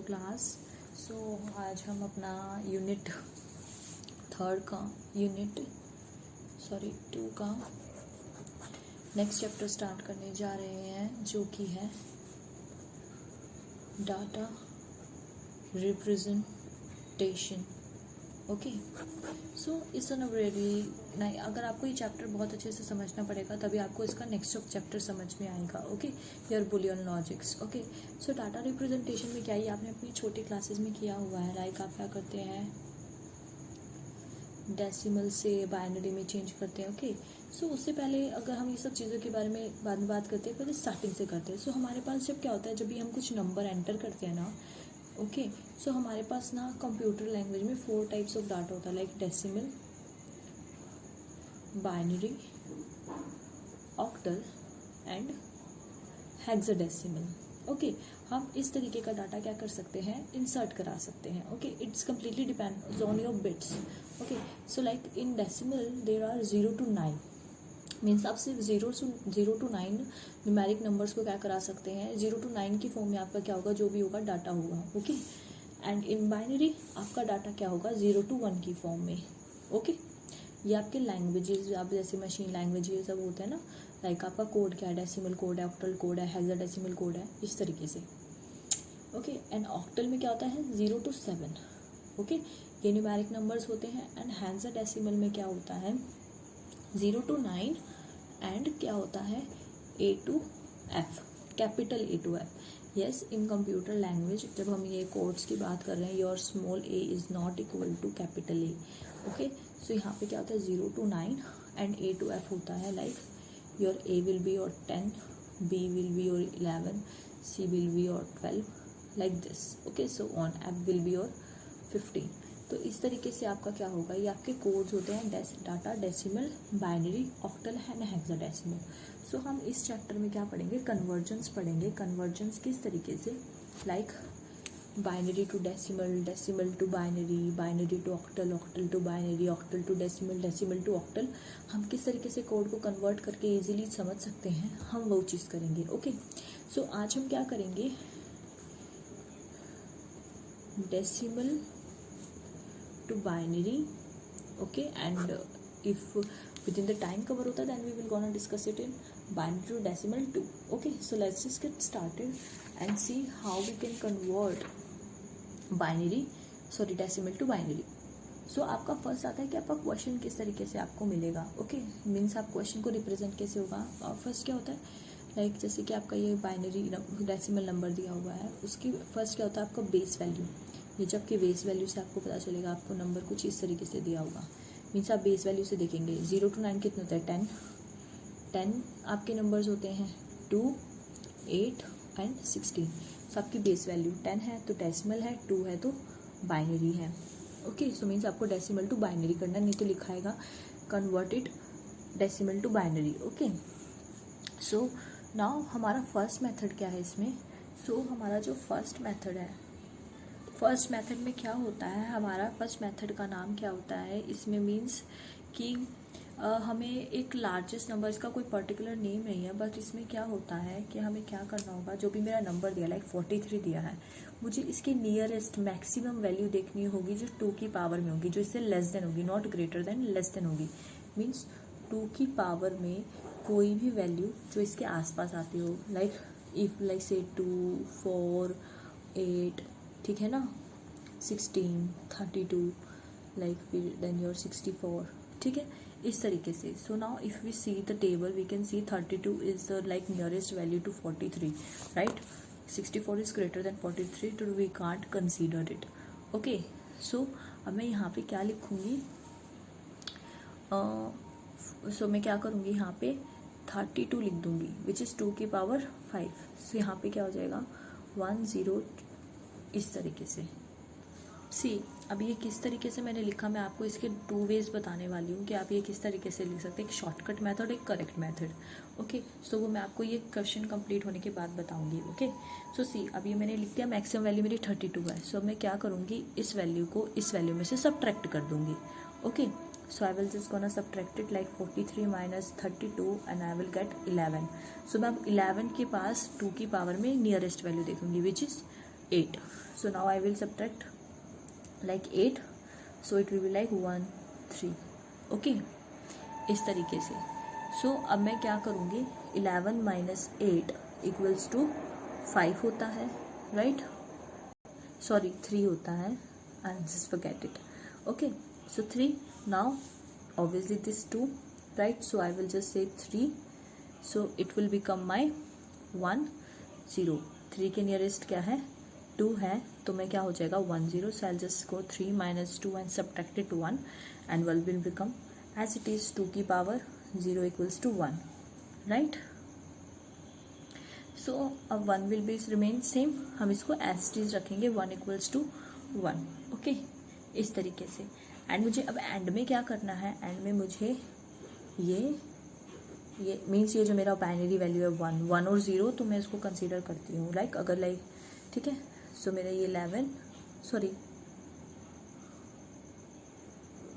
Hello class. सो आज हम अपना यूनिट 2 का नेक्स्ट चैप्टर स्टार्ट करने जा रहे हैं, जो कि है data representation. Okay, so it's a very नहीं, अगर आपको ये चैप्टर बहुत अच्छे से समझना पड़ेगा तभी आपको इसका नेक्स्ट चैप्टर समझ में आएगा। Okay, your Boolean logics. Okay, so data representation में क्या, ये आपने अपनी छोटी क्लासेस में किया हुआ है। लाइक आप क्या करते हैं, डेसिमल से बाइनरी में चेंज करते हैं। ओके, सो उससे पहले अगर हम ये सब चीज़ों के बारे में बाद में बात करते हैं, पहले स्टार्टिंग से करते हैं। सो हमारे पास जब क्या होता है, जब भी हम कुछ नंबर एंटर करते हैं ना, ओके, सो हमारे पास ना कंप्यूटर लैंग्वेज में 4 टाइप्स ऑफ डाटा होता है, like decimal, binary, octal and hexadecimal. Okay, हम इस तरीके का डाटा क्या कर सकते हैं, इंसर्ट करा सकते हैं। Okay, it's completely depend on your bits. Okay, so like in decimal there are 0 to 9, means आप सिर्फ 0 to 9 न्यूमेरिक नंबर्स को क्या करा सकते हैं, 0 to 9 की फॉर्म में आपका क्या होगा, जो भी होगा डाटा होगा। ओके, एंड इन बाइनरी आपका डाटा क्या होगा, 0 to 1 की फॉर्म में। ओके, ये आपके लैंग्वेजेस, आप जैसे मशीन लैंग्वेज ये सब होते हैं ना, लाइक आपका कोड क्या है, डेसिमल कोड है, ऑक्टल कोड है, हेक्साडेसिमल कोड है, इस तरीके से। ओके, एंड ऑक्टल में क्या होता है, 0 to 7। ओके, ये न्यूमेरिक नंबर्स होते हैं। एंड हेक्साडेसिमल में क्या होता है, 0 to 9 एंड क्या होता है, A to F, capital A to F। Yes, in computer language जब हम ये कोड्स की बात कर रहे हैं, your small a is not equal to capital A। Okay, so यहाँ पे क्या होता है, 0 to 9 and A to F होता है, like your A will be your 10, B will be your 11, C will be your 12, like this. Okay, so on, F will be your 15। तो इस तरीके से आपका क्या होगा, ये आपके कोड्स होते हैं, data, decimal, binary, octal and hexadecimal. So हम इस चैप्टर में क्या पढ़ेंगे, कन्वर्जेंस पढ़ेंगे। कन्वर्जेंस किस तरीके से, like binary to decimal, decimal to binary, binary to octal, octal to binary, octal to decimal, decimal to octal. हम किस तरीके से कोड को कन्वर्ट करके इजीली समझ सकते हैं, हम वो चीज़ करेंगे। ओके, सो आज हम क्या करेंगे, decimal to binary, okay, and if within the time cover hota then we will gonna discuss it in binary to decimal too. Okay, so let's just get started and see how we can convert decimal to binary. So आपका first आता है कि आपका question किस तरीके से आपको मिलेगा। ओके, मीन्स आप क्वेश्चन को रिप्रेजेंट कैसे होगा। फर्स्ट क्या होता है, लाइक जैसे कि आपका ये बाइनरी डेसिमल नंबर दिया हुआ है, उसकी फर्स्ट क्या होता है, आपका बेस वैल्यू। ये जबकि बेस वैल्यू से आपको पता चलेगा, आपको नंबर कुछ इस तरीके से दिया होगा, मीन्स आप बेस वैल्यू से देखेंगे। 0 to 9 कितने होते हैं, 10 आपके नंबर्स होते हैं, 2, 8 एंड 16। सो आपकी बेस वैल्यू 10 है तो डेसिमल है, 2 है तो बाइनरी है। ओके, सो मीन्स आपको डेसिमल टू बाइनरी करना, नहीं तो लिखाएगा converted decimal to binary. Okay, so now हमारा फर्स्ट मेथड क्या है इसमें। सो हमारा जो फर्स्ट मेथड है, फर्स्ट मेथड में क्या होता है, हमारा फर्स्ट मेथड का नाम क्या होता है, इसमें मीन्स कि हमें एक लार्जेस्ट नंबर, इसका कोई पर्टिकुलर नेम नहीं है, बट इसमें क्या होता है कि हमें क्या करना होगा, जो भी मेरा नंबर दिया, लाइक 43 दिया है, मुझे इसकी नियरेस्ट मैक्सिमम वैल्यू देखनी होगी जो 2 की पावर में होगी, जो इससे लेस देन होगी, not greater than, less than होगी। मीन्स 2 की पावर में कोई भी वैल्यू जो इसके आसपास आती हो, लाइक इफ लाइक से 2, 4, 8, ठीक है ना, 16, 32, लाइक देन योर 64, ठीक है, इस तरीके से। So now if we see the table we can see 32 is the like nearest value to 43, right. 64 is greater than 43, तो we can't consider it. Okay, so अब मैं यहाँ पे क्या लिखूँगी, सो मैं क्या करूँगी, यहाँ पे 32 लिख दूँगी, विच इज़ 2 की पावर 5। सो यहाँ पे क्या हो जाएगा, 1 0, इस तरीके से। सी, अब ये किस तरीके से मैंने लिखा, मैं आपको इसके 2 वेज बताने वाली हूँ कि आप ये किस तरीके से लिख सकते हैं, एक शॉर्टकट मेथड, एक करेक्ट मेथड। ओके, सो वो मैं आपको ये क्वेश्चन कंप्लीट होने के बाद बताऊंगी। ओके, सो सी, अब ये मैंने लिख दिया, मैक्सिमम वैल्यू मेरी 32 है। सो अब मैं क्या करूँगी, इस वैल्यू को इस वैल्यू में से सब्ट्रैक्ट कर दूँगी। Okay, so I will just gonna subtract it, like 43 minus 32 and I will gate 11। सो मैं अब 11 के पास 2 की पावर में नियरेस्ट वैल्यू देखूंगी, which is 8. So now I will subtract like 8, so it will be like 1 3. Okay, इस तरीके से. सो अब मैं क्या करूँगी, 11 माइनस 8 इक्वल्स टू 5 होता है, राइट? सॉरी 3 होता है, I just forget it. Okay, so 3. Now obviously this 2, right? So I will just say 3, so it will become my 1 0. 3 के नियरेस्ट क्या है, 2 है, तो मैं क्या हो जाएगा 1 0. So I'll just go 3 minus 2 and subtract it 1, and 1 will become as it is 2 की power 0 equals to 1, right? So अब 1 will be remain same, हम इसको as it is रखेंगे 1 equals to 1. ओके, इस तरीके से. एंड मुझे अब एंड में क्या करना है, एंड में मुझे ये मीन्स ये जो मेरा बाइनरी वैल्यू है 1 और 0, तो मैं इसको कंसीडर करती हूँ लाइक अगर लाइक, ठीक है. सो मेरा ये 11, sorry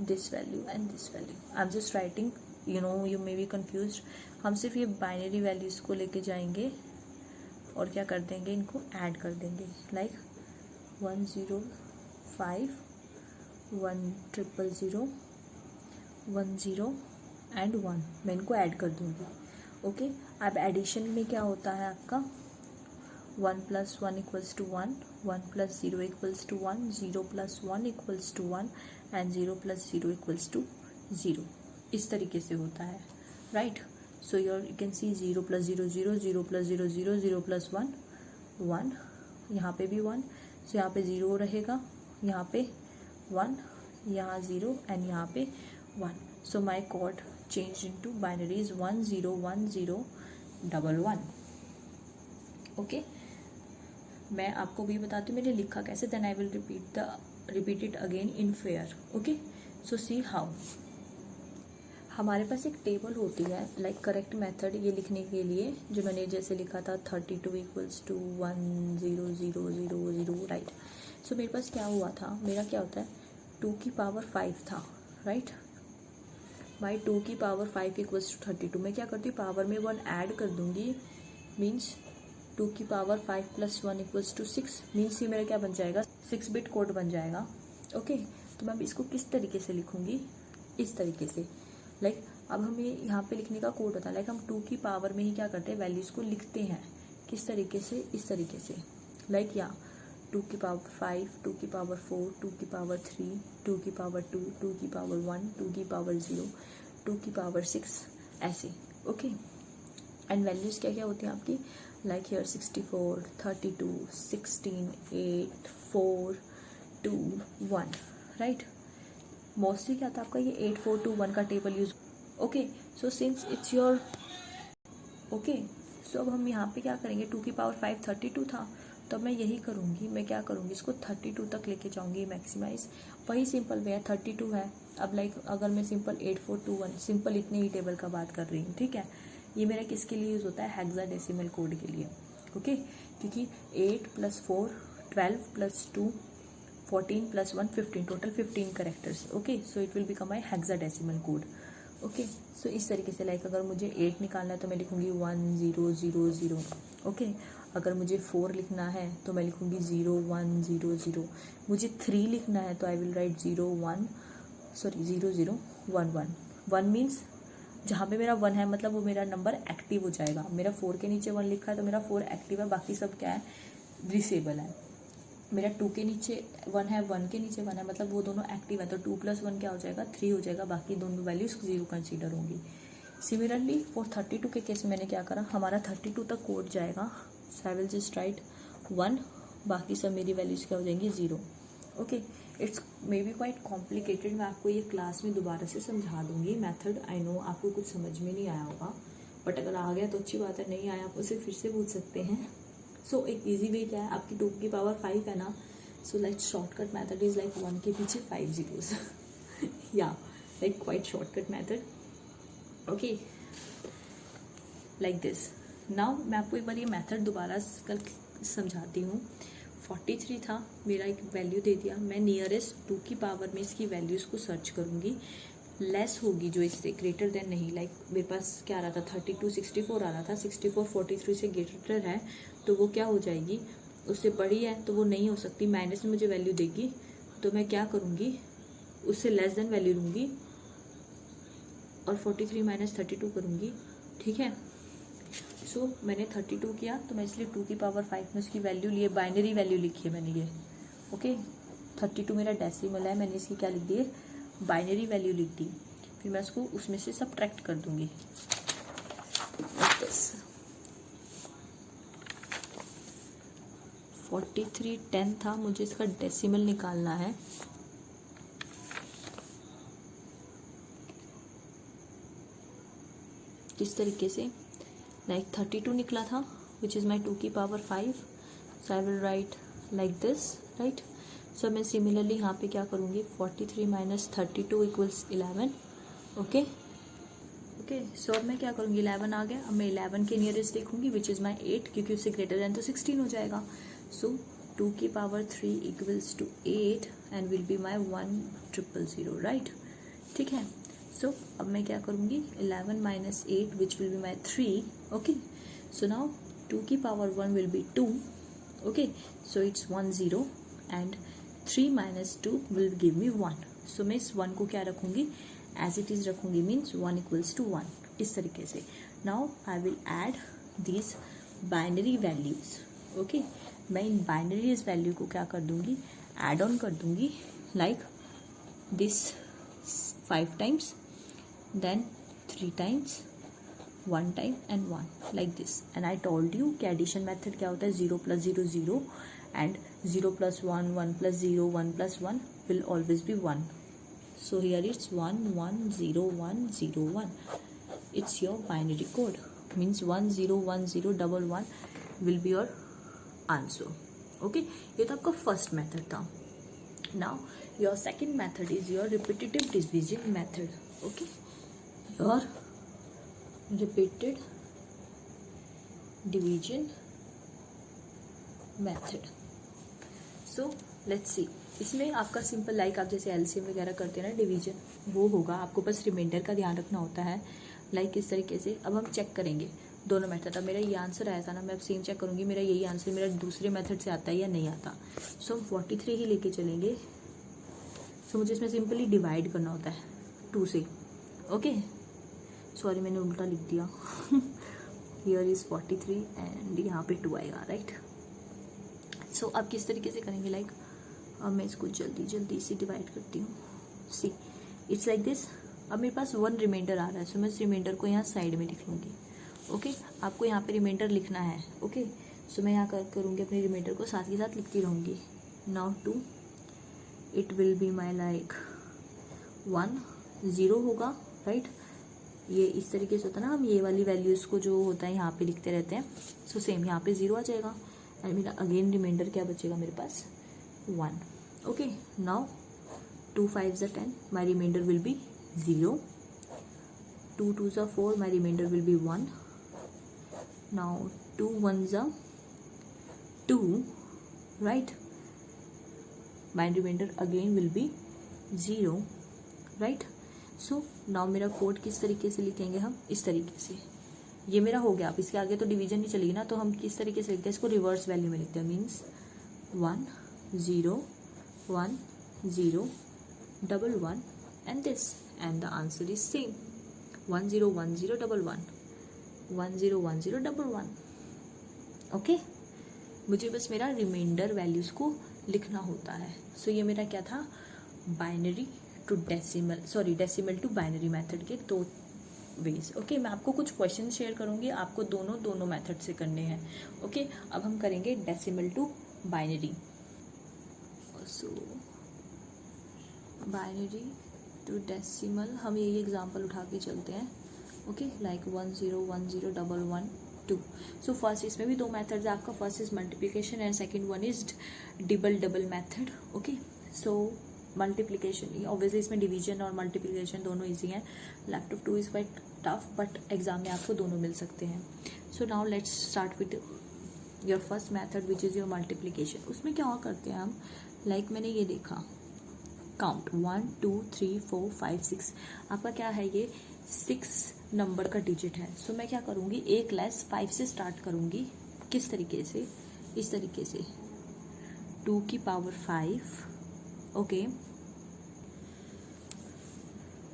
this value and this value, I am just writing, you know you may be confuse. हम सिर्फ ये बाइनरी वैल्यूज को लेके जाएंगे और क्या कर देंगे, इनको ऐड कर देंगे लाइक 1 0 5 1 0 0 1 0 एंड 1, मैं इनको ऐड कर दूंगी. ओके, अब एडिशन में क्या होता है आपका 1 + 1 equals to 1, 1 + 0 equals to 1, 0 + 1 equals to 1 and 0 + 0 equals to 0. इस तरीके से होता है, right? So you can see 0 + 0 0, 0 + 0 0, 0 + 1 1, यहाँ पे भी 1, सो यहाँ पे 0 रहेगा, यहाँ पे 1, यहाँ 0 एंड यहाँ पे 1. So my code change into binaries 1 0 1 0 1 1. Okay, मैं आपको भी बताती हूँ मैंने लिखा कैसे, then I will repeat it again in fair. Okay, so see how. हमारे पास एक टेबल होती है लाइक करेक्ट मेथड ये लिखने के लिए, जो मैंने जैसे लिखा था 32 इक्वल्स टू 1 0 0 0 0, राइट? सो मेरे पास क्या हुआ था, मेरा क्या होता है 2 की पावर 5 था, राइट? माई 2 की पावर 5 इक्वल्स टू 32. मैं क्या करती हूँ, पावर में 1 ऐड कर दूंगी, मीन्स 2 की पावर 5 + 1 इक्वल्स टू 6, मीन्स ये मेरा क्या बन जाएगा 6 बिट कोड बन जाएगा. ओके, तो मैं इसको किस तरीके से लिखूंगी, इस तरीके से लाइक अब हमें यहाँ पे लिखने का कोड होता है लाइक हम 2 की पावर में ही क्या करते हैं वैल्यूज़ को लिखते हैं, किस तरीके से, इस तरीके से लाइक या 2 की पावर 5, 2 की पावर 4, 2 की पावर 3, 2 की पावर 2, 2 की पावर 1, 2 की पावर 0, 2 की पावर 6, ऐसे. ओके, एंड वैल्यूज़ क्या क्या होती हैं आपकी, लाइक हियर 64 32 16 8 4 2 1, राइट? मोस्टली क्या था आपका ये 8 4 2 1 का table use. Okay, so since it's your, okay, so अब हम यहाँ पे क्या करेंगे, 2 की पावर 5 32 था, तो मैं यही करूँगी, मैं क्या करूँगी इसको 32 तक लेके जाऊँगी मैक्सिमाइज. वही सिंपल वे है, 32 है. अब लाइक अगर मैं सिंपल 8 4 2 1 सिंपल इतने ही टेबल का बात कर रही हूँ, ठीक है? ये मेरा किसके लिए यूज़ होता है, हेक्साडेसिमल कोड के लिए. ओके, क्योंकि 8 + 4 12 + 2 14 + 1 15, total 15 characters. Okay, so it will become my hexadecimal code. Okay, so इस तरीके से लाइक अगर मुझे 8 निकालना है तो मैं लिखूँगी 1 0 0 0. ओके, अगर मुझे 4 लिखना है तो मैं लिखूँगी 0 1 0 0. मुझे 3 लिखना है तो आई विल राइट 0 0 1 1. 1 मीन्स जहाँ पे मेरा 1 है मतलब वो मेरा नंबर एक्टिव हो जाएगा. मेरा 4 के नीचे 1 लिखा है तो मेरा 4 एक्टिव है, बाकी सब क्या है डिसेबल है. मेरा 2 के नीचे 1 है, 1 के नीचे 1 है, मतलब वो दोनों एक्टिव है, तो 2 + 1 क्या हो जाएगा 3 हो जाएगा, बाकी दोनों वैल्यूज 0 कंसीडर होंगी. सिमिलरली फॉर 32 के केस में मैंने क्या करा, हमारा 32 तक कोड जाएगा, सो आई विल जस्ट राइट 1, बाकी सब मेरी वैल्यूज क्या हो जाएंगी 0. Okay, it's may be quite complicated, मैं आपको ये क्लास में दोबारा से समझा दूंगी मेथड. आई नो आपको कुछ समझ में नहीं आया होगा, बट अगर आ गया तो अच्छी बात है, नहीं आया आप उसे फिर से पूछ सकते हैं. सो एक इजी वे क्या है, आपकी 2 की पावर 5 है ना, so like shortcut method is like 1 के पीछे 5 zeros. या like quite shortcut method. Okay, like this. Now मैं आपको एक बार ये मेथड दोबारा कल समझाती हूँ. 43 था, मेरा एक वैल्यू दे दिया, मैं नियरेस्ट 2 की पावर में इसकी वैल्यूज़ को सर्च करूँगी, लेस होगी जो इससे, ग्रेटर देन नहीं. लाइक मेरे पास क्या आ रहा था 32 64 आ रहा था, 64 43 से ग्रेटर है, तो वो क्या हो जाएगी उससे बड़ी है तो वो नहीं हो सकती, माइनस में मुझे वैल्यू देगी, तो मैं क्या करूँगी, उससे लेस देन वैल्यू लूँगी और 43 माइनस 32 करूँगी, ठीक है। सो मैंने 32 किया तो मैं इसलिए 2 की पावर 5 में उसकी वैल्यू लिए, बाइनरी वैल्यू लिखी है मैंने ये, ओके। 32 मेरा डेसिमल है, मैंने इसकी क्या लिख दी है, बाइनरी वैल्यू लिख दी। फिर मैं उसको उसमें से सबट्रैक्ट कर दूंगी। 43 10 था, मुझे इसका डेसिमल निकालना है। किस तरीके से, लाइक 32 निकला था विच इज़ माई 2 की power 5, so I will write like this, right. So मैं सिमिलरली यहाँ पे क्या करूँगी, 43 minus 32 equals 11, okay okay. So अब मैं क्या करूँगी, 11 आ गया, अब मैं 11 के नियरेस्ट देखूंगी विच इज़ माई 8, क्योंकि उससे ग्रेटर देन तो 16 हो जाएगा। सो 2 की power 3 equals to 8 and will be my 1000, right, ठीक है। सो अब मैं क्या करूँगी, 11 minus 8 which will be my 3, okay. So now 2 की power 1 will be 2, okay. So it's 10 and 3 minus 2 will give me 1। So मैं इस 1 को क्या रखूँगी, एज इट इज़ रखूँगी, मीन्स 1 इक्वल्स टू 1, इस तरीके से। Now I will add these binary values, okay. मैं इन बाइनरीज वैल्यू को क्या कर दूँगी, एड ऑन कर दूँगी, like this 5 times, then 3 times, 1 time and 1, like this। and I told you कि addition method क्या होता है, 0 plus 0 0 and 0 plus 1 1 plus 0 1 plus 1 will always be 1। so here it's 1 1 0 1 0 1, it's your binary code, means 1 0 1 0 1 1 will be your answer, okay। ये तो आपका first method था। now your second method is your repetitive division method, okay। your repeated division method। so let's see, इसमें आपका simple like आप जैसे LCM वगैरह करते हैं ना, डिवीजन वो होगा, आपको बस रिमाइंडर का ध्यान रखना होता है, लाइक इस तरीके से। अब हम चेक करेंगे दोनों मेथड। अब मेरा ये आंसर आया था ना, मैं अब सेम चेक करूँगी मेरा यही आंसर मेरा दूसरे मेथड से आता है या नहीं आता। सो हम 43 ही लेके चलेंगे। सो मुझे इसमें सिंपली डिवाइड करना होता है 2 से, ओके। सॉरी मैंने उल्टा लिख दिया हियर इज 43 एंड यहाँ पे 2 आएगा, राइट। सो अब किस तरीके से करेंगे, लाइक अब मैं इसको जल्दी जल्दी से डिवाइड करती हूँ। See it's like this. अब मेरे पास 1 रिमाइंडर आ रहा है, सो मैं इस रिमाइंडर को यहाँ साइड में लिख लूँगी, ओके। आपको यहाँ पे रिमाइंडर लिखना है, ओके। सो मैं यहाँ करूँगी अपने रिमाइंडर को साथ ही साथ लिखती रहूँगी। Now 2 it will be my like 1 0 होगा, राइट। ये इस तरीके से होता है ना, हम ये वाली वैल्यूज़ को जो होता है यहाँ पे लिखते रहते हैं। सो सेम यहाँ पे 0 आ जाएगा एंड मेरा अगेन रिमाइंडर क्या बचेगा मेरे पास 1, okay. Now 2 5 10, my remainder will be 0, 2 2 4, my remainder will be 1। Now 2 1 2, right, my remainder again will be 0, right. So now मेरा कोड किस तरीके से लिखेंगे हम, इस तरीके से। ये मेरा हो गया, अब इसके आगे तो डिवीजन नहीं चलेगी ना, तो हम किस तरीके से लिखते हैं इसको, रिवर्स वैल्यू में लिखते हैं, means 1 0 1 0 1 1 and this, and the answer is same 1 0 1 0 1 1 1 0 1 0 1 1, okay. मुझे बस मेरा रिमाइंडर वैल्यूज़ को लिखना होता है। सो ये मेरा क्या था, binary to decimal, sorry decimal to binary method के 2 वेज, ओके। मैं आपको कुछ क्वेश्चन शेयर करूँगी, आपको दोनों मेथड से करने हैं, ओके। अब हम करेंगे decimal to binary. So binary to decimal हम यही एग्जांपल उठा के चलते हैं, ओके। लाइक 1 0 1 0 1 1 2। सो फर्स्ट इसमें भी 2 मेथड्स है आपका, first is multiplication and second one is double method, okay. So multiplication obviously इसमें डिवीजन और मल्टीप्लिकेशन दोनों इजी हैं, left of 2 is quite tough, but exam में आपको दोनों मिल सकते हैं। So now let's start with your first method which is your multiplication. उसमें क्या करते हैं हम, लाइक मैंने ये देखा काउंट 1 2 3 4 5 6, आपका क्या है ये 6 नंबर का डिजिट है। सो मैं क्या करूँगी, 1 लेस 5 से स्टार्ट करूँगी, किस तरीके से, इस तरीके से 2 की पावर 5 ओके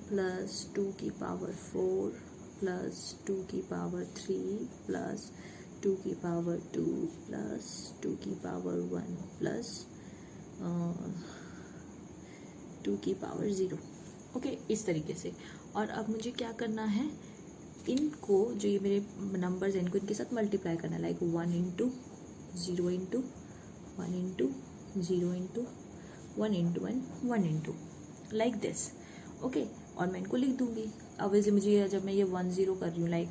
प्लस 2 की पावर 4 प्लस 2 की पावर 3 प्लस 2 की पावर 2 प्लस 2 की पावर 1 प्लस 2 की पावर 0 ओके, इस तरीके से। और अब मुझे क्या करना है, इनको जो ये मेरे नंबर्स हैं इनको इनके साथ मल्टीप्लाई करना है, like 1 into 0 into 1 into 0 into 1 into 1 into like this okay. और मैं इनको लिख दूंगी। अब वैसे मुझे जब मैं ये 1 0 कर रही हूँ, लाइक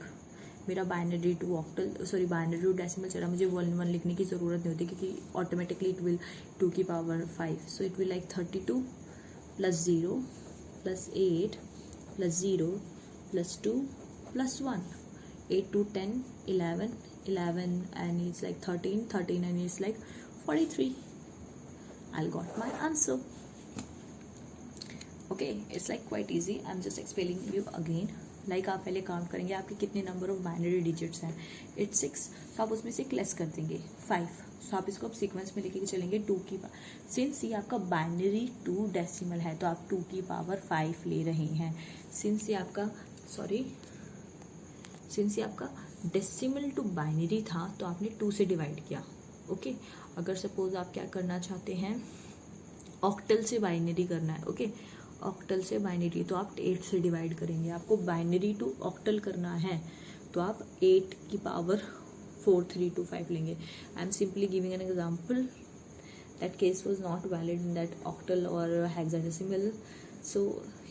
मेरा binary to octal binary to decimal चला, मुझे 1 1 लिखने की ज़रूरत नहीं होती क्योंकि ऑटोमेटिकली इट विल 2 की power 5, so it will like 32 plus 0 plus 8 plus 0 plus 2 plus 1, 8 to 10 11 11 and it's like 13 13 and it's like 43. I got my answer. Okay, it's like quite easy. I'm just explaining you again. Like आप पहले count करेंगे आपके कितने number of binary digits हैं, it's 6, तो आप उसमें से एक लेस कर देंगे 5, तो आप इसको अब सीक्वेंस में लेके चलेंगे 2 की सिंस ये आपका बाइनरी 2 डेसिमल है तो आप 2 की पावर 5 ले रहे हैं। सिंस ये आपका डेसिमल टू बाइनरी था तो आपने 2 से डिवाइड किया ओके। अगर सपोज आप क्या करना चाहते हैं, ऑक्टल से बाइनरी करना है ओके, ऑक्टल से बाइनरी तो आप 8 से डिवाइड करेंगे। आपको बाइनरी टू ऑक्टल करना है तो आप 8 की पावर 4 3 2 5 लेंगे। I am simply giving an example, that case was not valid in that octal और hexadecimal, so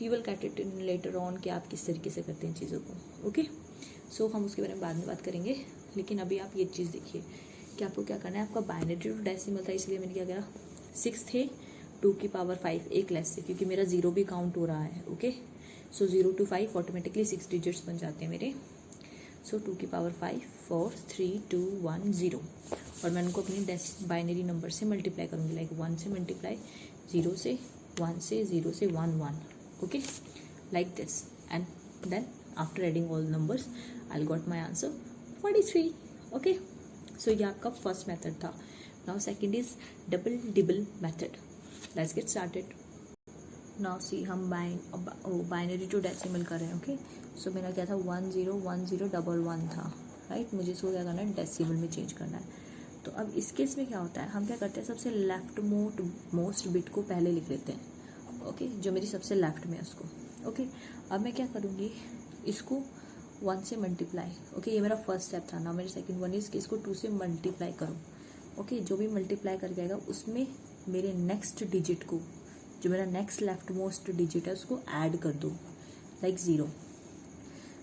you will get it in later on कि आप किस तरीके से करते हैं चीज़ों को ओके। सो हम उसके बारे में बाद में बात करेंगे, लेकिन अभी आप ये चीज़ देखिए कि आपको क्या करना है। आपका बाइनरी टू डेसिमल था इसलिए मैंने क्या करा, 6 थे 2 की पावर 5 एक लेस से, क्योंकि मेरा 0 भी काउंट हो रहा है okay. So 0 to 5 automatically 6 digits बन जाते हैं मेरे। सो 2 की पावर 5 4 3 2 1 0, और मैं उनको अपनी बाइनरी नंबर से मल्टीप्लाई करूँगी, लाइक 1 से मल्टीप्लाई 0 से 1 से 0 से 1 1 okay, like this. And then after adding all numbers I got my answer 43 okay. So ये आपका फर्स्ट मेथड था। Now second is double dabble method. Let's get started. Now see हम binary to decimal कर रहे हैं okay. सो मेरा क्या था 1 0 1 0 1 1 था राइट। मुझे इसको क्या करना है, डेसिमल में चेंज करना है। तो अब इस केस में क्या होता है, हम क्या करते हैं, सबसे लेफ्ट मोस्ट बिट को पहले लिख लेते हैं ओके, जो मेरी सबसे लेफ्ट में है उसको ओके। अब मैं क्या करूँगी, इसको 1 से मल्टीप्लाई ओके, ये मेरा फर्स्ट स्टेप था ना। मेरे सेकंड वन इज कि इसको 2 से मल्टीप्लाई करो ओके। जो भी मल्टीप्लाई करके आएगा उसमें मेरे नेक्स्ट डिजिट को, जो मेरा नेक्स्ट लेफ्ट मोस्ट डिजिट है उसको ऐड कर दो, like 0।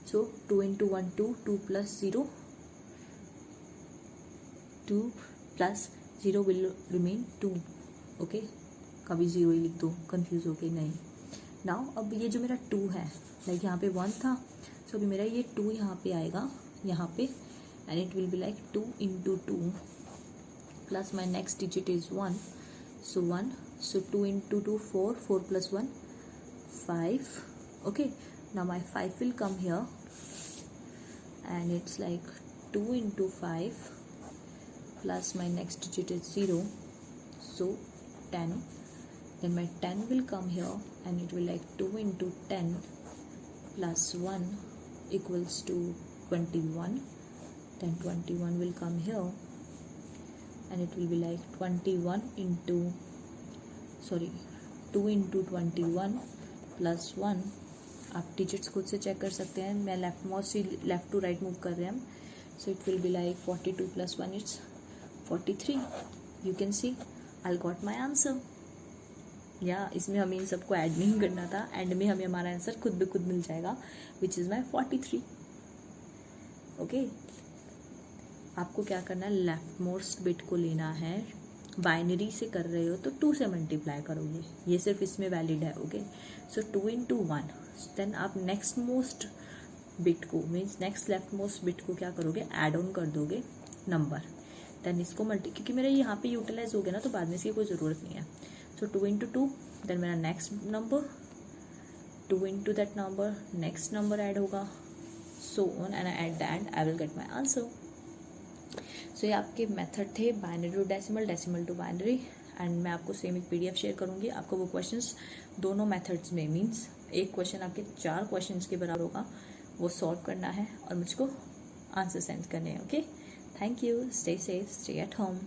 So 2 into 1 2 2 plus 0 2 plus 0 will remain 2 okay. कभी 0 ही लिख दो, कंफ्यूज हो गई नहीं। नाउ अब ये जो मेरा 2 है, लाइक यहाँ पे 1 था, सो अभी मेरा ये 2 यहाँ पे आएगा यहाँ पे, and it will be like 2 into 2 plus my next digit is 1, so 1, so 2 into 2 4 4 plus 1 5 okay। now my 5 will come here and it's like 2 into 5 plus my next digit is 0, so 10, then my 10 will come here and it will like 2 into 10 plus 1 equals to 21, then 21 will come here and it will be like 21 into 2 into 21 plus 1। आप digits खुद से check कर सकते हैं, मैं left most से left to right move कर रहे हैं। सो it will be like 42 plus 1 it's 43। You can C I got my answer. या इसमें हमें इन सबको ऐड नहीं करना था, एंड में हमें हमारा आंसर खुद ब खुद मिल जाएगा, विच इज़ माई 43 ओके। आपको क्या करना है, लेफ्ट मोस्ट बिट को लेना है, बाइनरी से कर रहे हो तो 2 से मल्टीप्लाई करोगे, ये सिर्फ इसमें वैलिड है ओके। सो 2 इंटू 1, देन आप नेक्स्ट मोस्ट बिट को means next left most bit को क्या करोगे, ऐड ऑन कर दोगे नंबर, देन इसको क्योंकि मेरा यहाँ पे यूटिलाइज हो गया ना तो बाद में इसकी कोई ज़रूरत नहीं है। सो 2 इंटू 2, देन मेरा next number 2 into that number, next number add होगा, so on, and at the end I will get my answer. So ये आपके मेथड थे, binary to decimal, decimal to binary, and मैं आपको same एक PDF share करूँगी। आपको वो क्वेश्चंस दोनों मेथड्स में, मीन्स एक क्वेश्चन आपके 4 क्वेश्चंस के बराबर होगा, वो सॉल्व करना है और मुझको आंसर सेंड करने हैं। Okay, thank you, stay safe, stay at home.